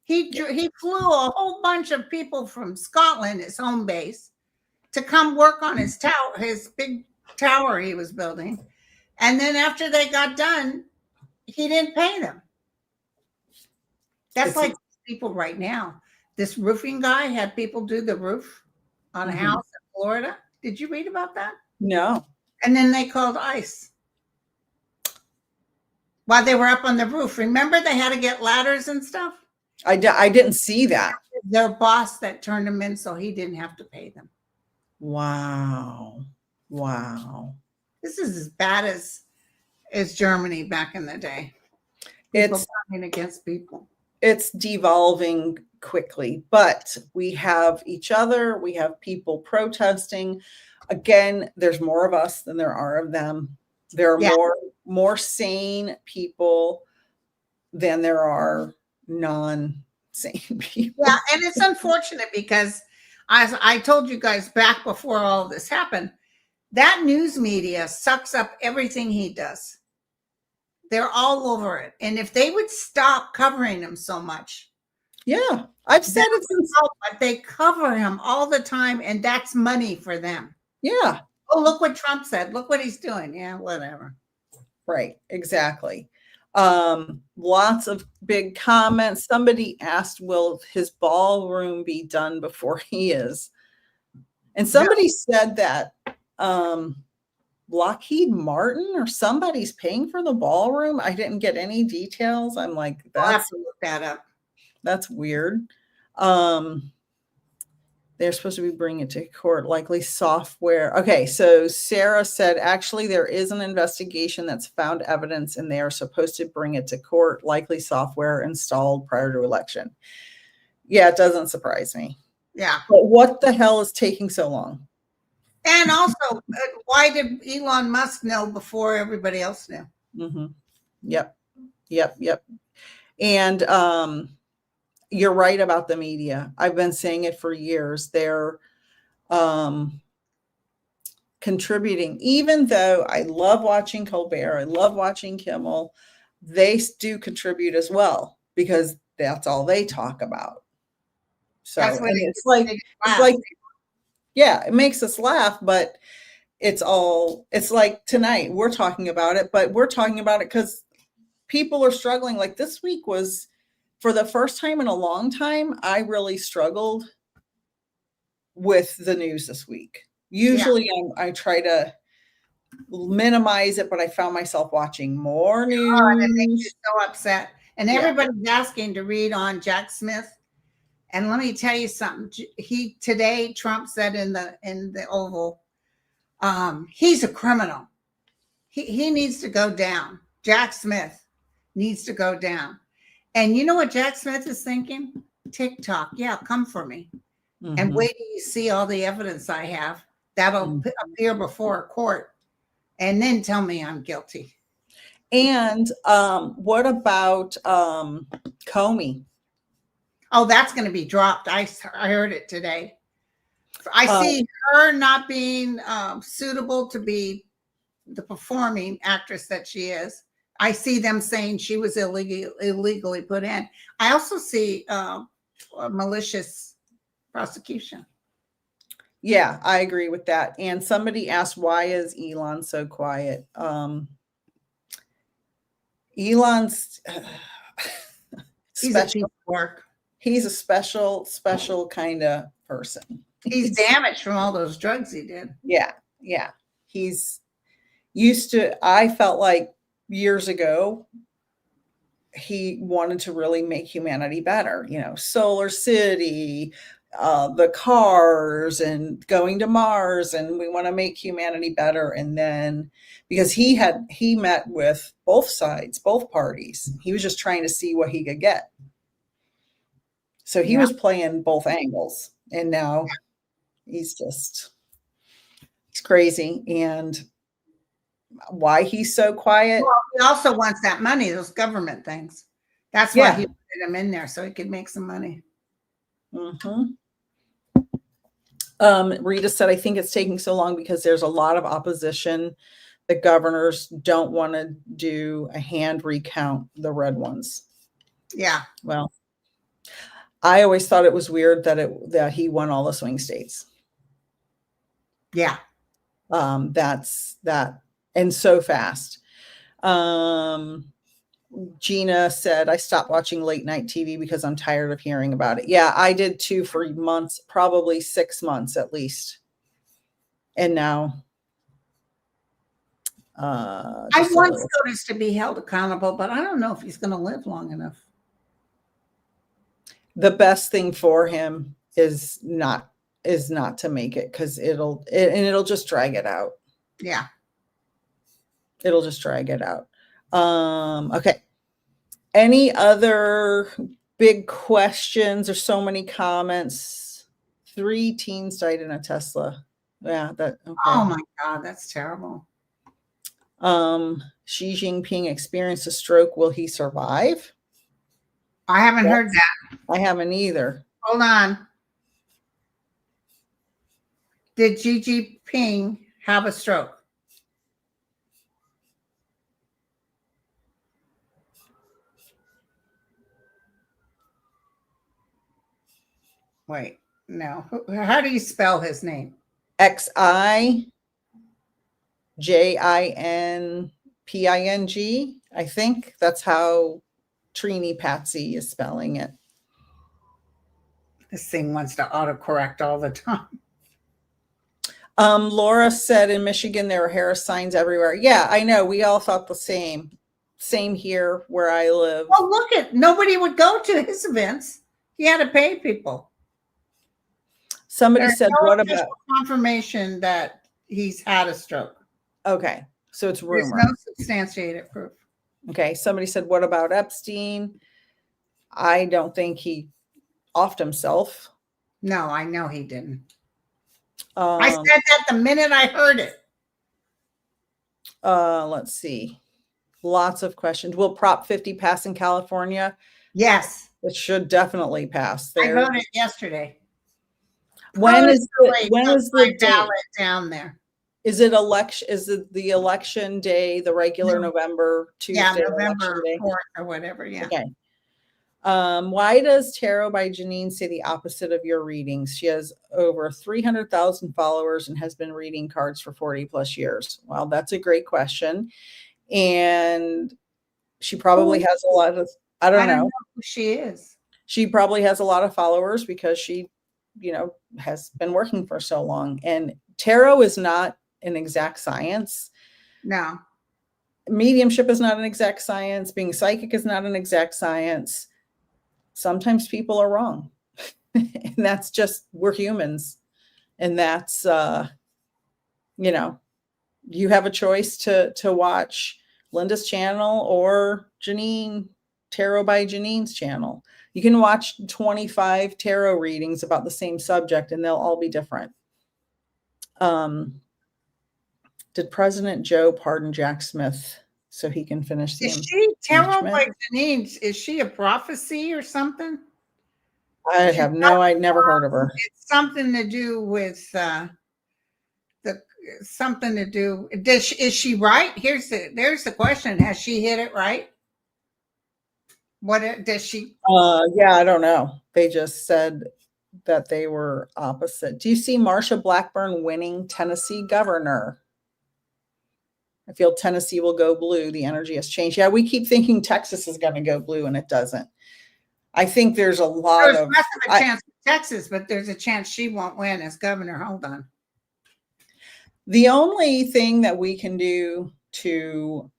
B: He flew a whole bunch of people from Scotland, his home base, to come work on his tower, his big tower he was building. And then after they got done, he didn't pay them. That's like people right now. This roofing guy had people do the roof on a house in Florida. Did you read about that?
A: No.
B: And then they called ICE while they were up on the roof. Remember, they had to get ladders and stuff?
A: I didn't see that.
B: Their boss that turned them in so he didn't have to pay them.
A: Wow.
B: This is as bad as Germany back in the day.
A: It's
B: fighting against people.
A: It's devolving quickly, but we have each other. We have people protesting. Again, there's more of us than there are of them. There are more sane people than there are non-sane people.
B: Yeah, and it's unfortunate because as I told you guys back before all this happened, that news media sucks up everything he does. They're all over it. And if they would stop covering him so much.
A: Yeah, I've said it since.
B: But they cover him all the time, and that's money for them.
A: Yeah.
B: Oh, look what Trump said. Look what he's doing. Yeah, whatever.
A: Right, exactly. Lots of big comments. Somebody asked, will his ballroom be done before he is? And somebody said that Lockheed Martin or somebody's paying for the ballroom. I didn't get any details. I'm like,
B: I'll have to look that up.
A: That's weird. They're supposed to be bringing it to court, likely software. Okay, so Sarah said, actually, there is an investigation that's found evidence and they are supposed to bring it to court, likely software installed prior to election. Yeah, it doesn't surprise me.
B: Yeah.
A: But what the hell is taking so long?
B: And also, why did Elon Musk know before everybody else knew?
A: Mm-hmm. Yep. And you're right about the media. I've been saying it for years. They're contributing, even though I love watching Colbert, I love watching Kimmel, they do contribute as well because that's all they talk about. So it's like, yeah, it makes us laugh, but it's like tonight we're talking about it, but we're talking about it because people are struggling. Like this week was, for the first time in a long time, I really struggled with the news this week. Usually I try to minimize it, but I found myself watching more news.
B: Oh, and it makes you so upset. And everybody's asking to read on Jack Smith. And let me tell you something. Today, Trump said in the Oval, he's a criminal. He needs to go down. Jack Smith needs to go down. And you know what Jack Smith is thinking? TikTok, yeah, come for me. Mm-hmm. And wait till you see all the evidence I have. That'll appear before a court. And then tell me I'm guilty.
A: And what about Comey?
B: Oh, that's going to be dropped. I heard it today. I see her not being suitable to be the performing actress that she is. I see them saying she was illegally put in. I also see a malicious prosecution.
A: Yeah, I agree with that. And somebody asked, why is Elon so quiet? Elon's
B: he's a piece of work.
A: He's a special kind of person.
B: He's damaged from all those drugs he did.
A: Yeah. He's used to, I felt like years ago, he wanted to really make humanity better. Solar City, the cars and going to Mars, and we want to make humanity better. And then because he met with both sides, both parties, he was just trying to see what he could get. So he was playing both angles, and now he's crazy. And why he's so quiet?
B: Well, he also wants that money, those government things. That's why he put him in there, so he could make some money.
A: Mm-hmm. Rita said, I think it's taking so long because there's a lot of opposition. The governors don't want to do a hand recount, the red ones.
B: Yeah.
A: Well, I always thought it was weird that he won all the swing states.
B: Yeah.
A: That's that. And so fast. Gina said, I stopped watching late night TV because I'm tired of hearing about it. Yeah, I did too for months, probably 6 months at least. And now.
B: I want SCOTUS to be held accountable, but I don't know if he's going to live long enough.
A: The best thing for him is not to make it, because it'll just drag it out.
B: Yeah.
A: It'll just drag it out. Okay. Any other big questions? There's so many comments. 3 teens died in a Tesla. Yeah. Okay.
B: Oh my God, that's terrible.
A: Xi Jinping experienced a stroke. Will he survive?
B: I haven't heard that.
A: I haven't either.
B: Hold on. Did Xi Jinping have a stroke? Wait, no. How do you spell his name?
A: XIJINPING, I think that's how Trini Patsy is spelling it.
B: This thing wants to autocorrect all the time.
A: Laura said in Michigan there were Harris signs everywhere. Yeah, I know. We all thought the same. Same here where I live.
B: Well, look at, nobody would go to his events. He had to pay people.
A: Somebody said, what about
B: confirmation that he's had a stroke?
A: Okay, so it's rumor.
B: There's no substantiated proof.
A: Okay, somebody said, what about Epstein? I don't think he offed himself.
B: No, I know he didn't. I said that the minute I heard it.
A: Let's see. Lots of questions. Will Prop 50 pass in California?
B: Yes.
A: It should definitely pass there.
B: I heard it yesterday.
A: When is the
B: ballot down there?
A: Is it election? Is it the election day, the regular November Tuesday?
B: Yeah, November 4th or whatever. Yeah.
A: Okay. Why does Tarot by Janine say the opposite of your readings? She has over 300,000 followers and has been reading cards for 40 plus years. Well, that's a great question. And she probably has a lot of, I don't know
B: who she is.
A: She probably has a lot of followers because she, has been working for so long. And tarot is not an exact science.
B: No.
A: Mediumship is not an exact science. Being psychic is not an exact science. Sometimes people are wrong. And that's just, we're humans. And that's, you have a choice to watch Linda's channel or Tarot by Janine's channel. You can watch 25 tarot readings about the same subject and they'll all be different. Did President Joe pardon Jack Smith so he can finish the
B: impeachment? Is she Tarot by Janine? Is she a prophecy or something?
A: I have I'd never heard of her.
B: It's something to do with is she right? There's the question. Has she hit it right? What does she?
A: Yeah, I don't know. They just said that they were opposite. Do you see Marsha Blackburn winning Tennessee governor? I feel Tennessee will go blue. The energy has changed. Yeah, we keep thinking Texas is going to go blue and it doesn't. I think there's a lot
B: there's less of a chance for Texas, but there's a chance she won't win as governor. Hold on. The
A: only thing that we can do to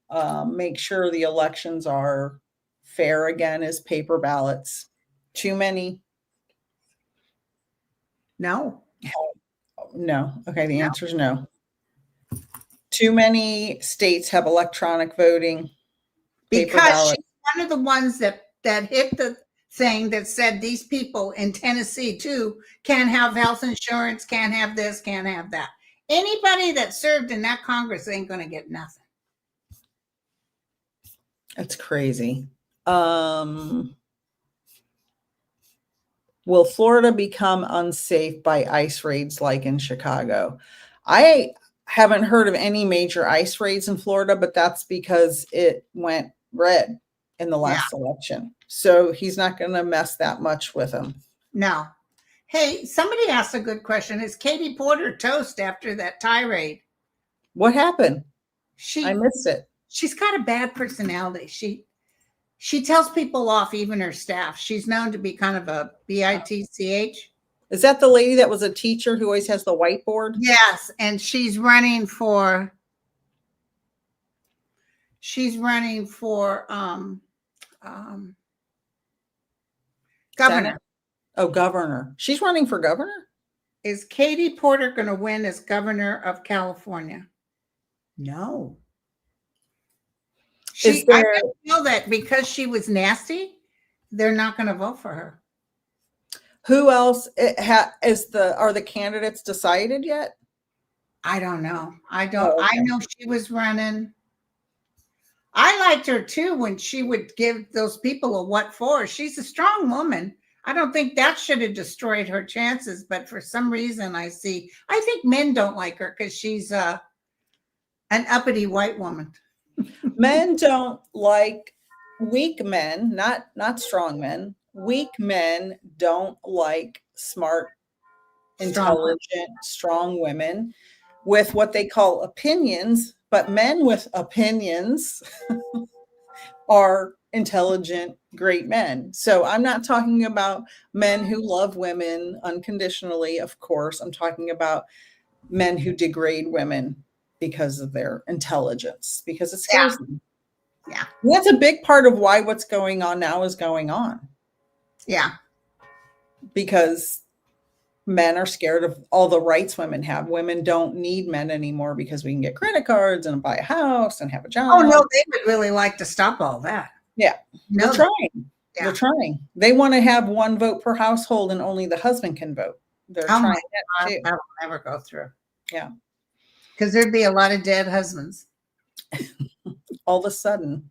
A: make sure the elections are fair again is paper ballots. Too many?
B: No.
A: No. Okay, the answer is no. Too many states have electronic voting.
B: Because she's one of the ones that hit the thing that said these people in Tennessee too can't have health insurance, can't have this, can't have that. Anybody that served in that Congress ain't going to get nothing.
A: That's crazy. Will Florida become unsafe by ice raids like in Chicago? I haven't heard of any major ice raids in Florida, but that's because it went red in the last election. So he's not going to mess that much with him.
B: No. Hey, somebody asked a good question. Is Katie Porter toast after that tirade?
A: What happened? I missed it.
B: She's got a bad personality. She tells people off, even her staff. She's known to be kind of a bitch.
A: Is that the lady that was a teacher who always has the whiteboard?
B: Yes, and she's running for governor.
A: Senate? Oh, governor. She's running for governor?
B: Is Katie Porter going to win as governor of California? No. I feel that because she was nasty, they're not going to vote for her.
A: Who else are the candidates decided yet?
B: I don't know. I don't. Oh, okay. I know she was running. I liked her too when she would give those people a what for. She's a strong woman. I don't think that should have destroyed her chances, but for some reason I think men don't like her because she's an uppity white woman.
A: Men don't like weak men, not strong men. Weak men don't like smart, intelligent, strong women with what they call opinions, but men with opinions are intelligent, great men. So I'm not talking about men who love women unconditionally, of course. I'm talking about men who degrade women because of their intelligence, because it scares them.
B: Yeah.
A: And that's a big part of why what's going on now is going on.
B: Yeah.
A: Because men are scared of all the rights women have. Women don't need men anymore because we can get credit cards and buy a house and have a job.
B: Oh, no, they would really like to stop all that.
A: Yeah. They're trying. Yeah. They're trying. They want to have one vote per household and only the husband can vote. They're trying that too.
B: That'll never go through.
A: Yeah.
B: Because there'd be a lot of dead husbands.
A: All of a sudden.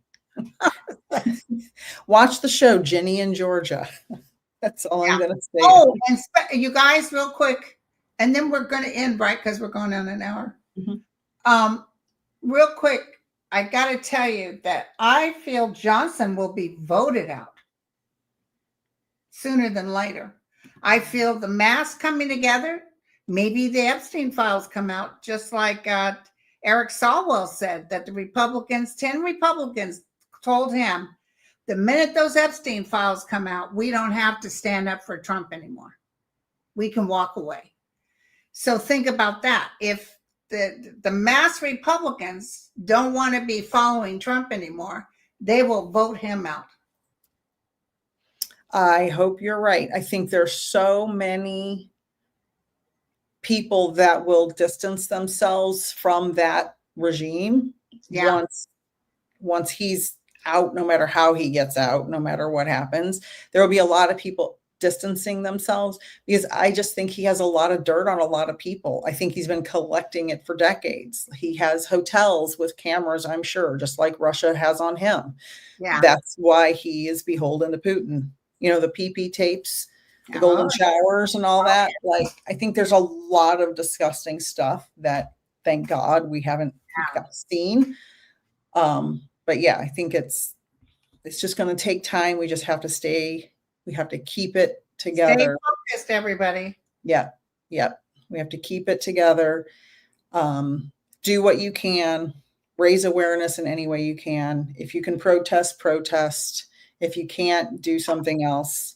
A: Watch the show, Ginny in Georgia. That's all I'm going to say.
B: Oh, and you guys, real quick, and then we're going to end, right? Because we're going on an hour. Mm-hmm. Real quick, I got to tell you that I feel Johnson will be voted out sooner than later. I feel the mass coming together. Maybe the Epstein files come out, just like Eric Swalwell said, that the Republicans, 10 Republicans told him, the minute those Epstein files come out, we don't have to stand up for Trump anymore. We can walk away. So think about that. If the mass Republicans don't want to be following Trump anymore, they will vote him out.
A: I hope you're right. I think there's so many people that will distance themselves from that regime once he's out, no matter how he gets out, no matter what happens. There will be a lot of people distancing themselves because I just think he has a lot of dirt on a lot of people. I think he's been collecting it for decades. He has hotels with cameras, I'm sure, just like Russia has on him. Yeah. That's why he is beholden to Putin. You know, the PP tapes, the golden showers and all that. Like, I think there's a lot of disgusting stuff that, thank God, we haven't seen. But yeah, I think it's just going to take time. We just have to we have to keep it together.
B: Stay focused, everybody.
A: Yeah. Yep. We have to keep it together. Do what you can, raise awareness in any way you can. If you can protest. If you can't, do something else.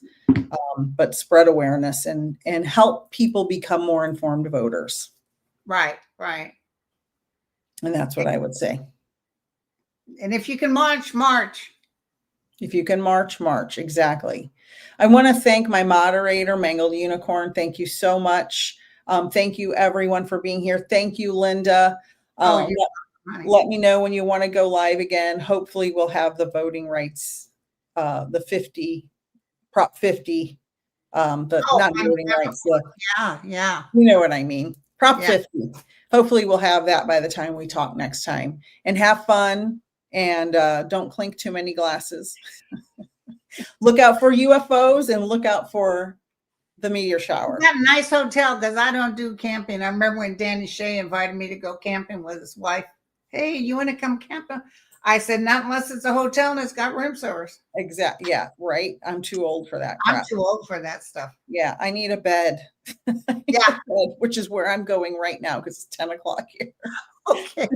A: But spread awareness and help people become more informed voters.
B: Right.
A: And that's what I would say.
B: And if you can march.
A: If you can march. Exactly. I want to thank my moderator, Mangled Unicorn. Thank you so much. Thank you, everyone, for being here. Thank you, Linda. Let me know when you want to go live again. Hopefully, we'll have the voting rights, the 50, Prop 50, not voting rights.
B: Yeah.
A: You know what I mean. Prop 50. Hopefully, we'll have that by the time we talk next time. And have fun. And don't clink too many glasses. Look out for UFOs and look out for the meteor shower.
B: Got a nice hotel because I don't do camping. I remember when Danny Shea invited me to go camping with his wife. Hey, you want to come camping? I said, not unless it's a hotel and it's got room service.
A: Exactly. Yeah, right. I'm too old for that crap.
B: I'm too old for that stuff.
A: Yeah, I need a bed. Which is where I'm going right now because it's 10 o'clock here.
B: Okay.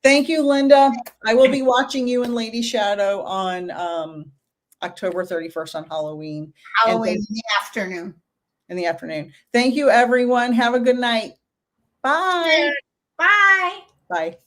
A: Thank you, Linda. I will be watching you in Lady Shadow on October 31st on Halloween.
B: In the afternoon.
A: In the afternoon. Thank you, everyone. Have a good night. Bye.
B: Bye.
A: Bye.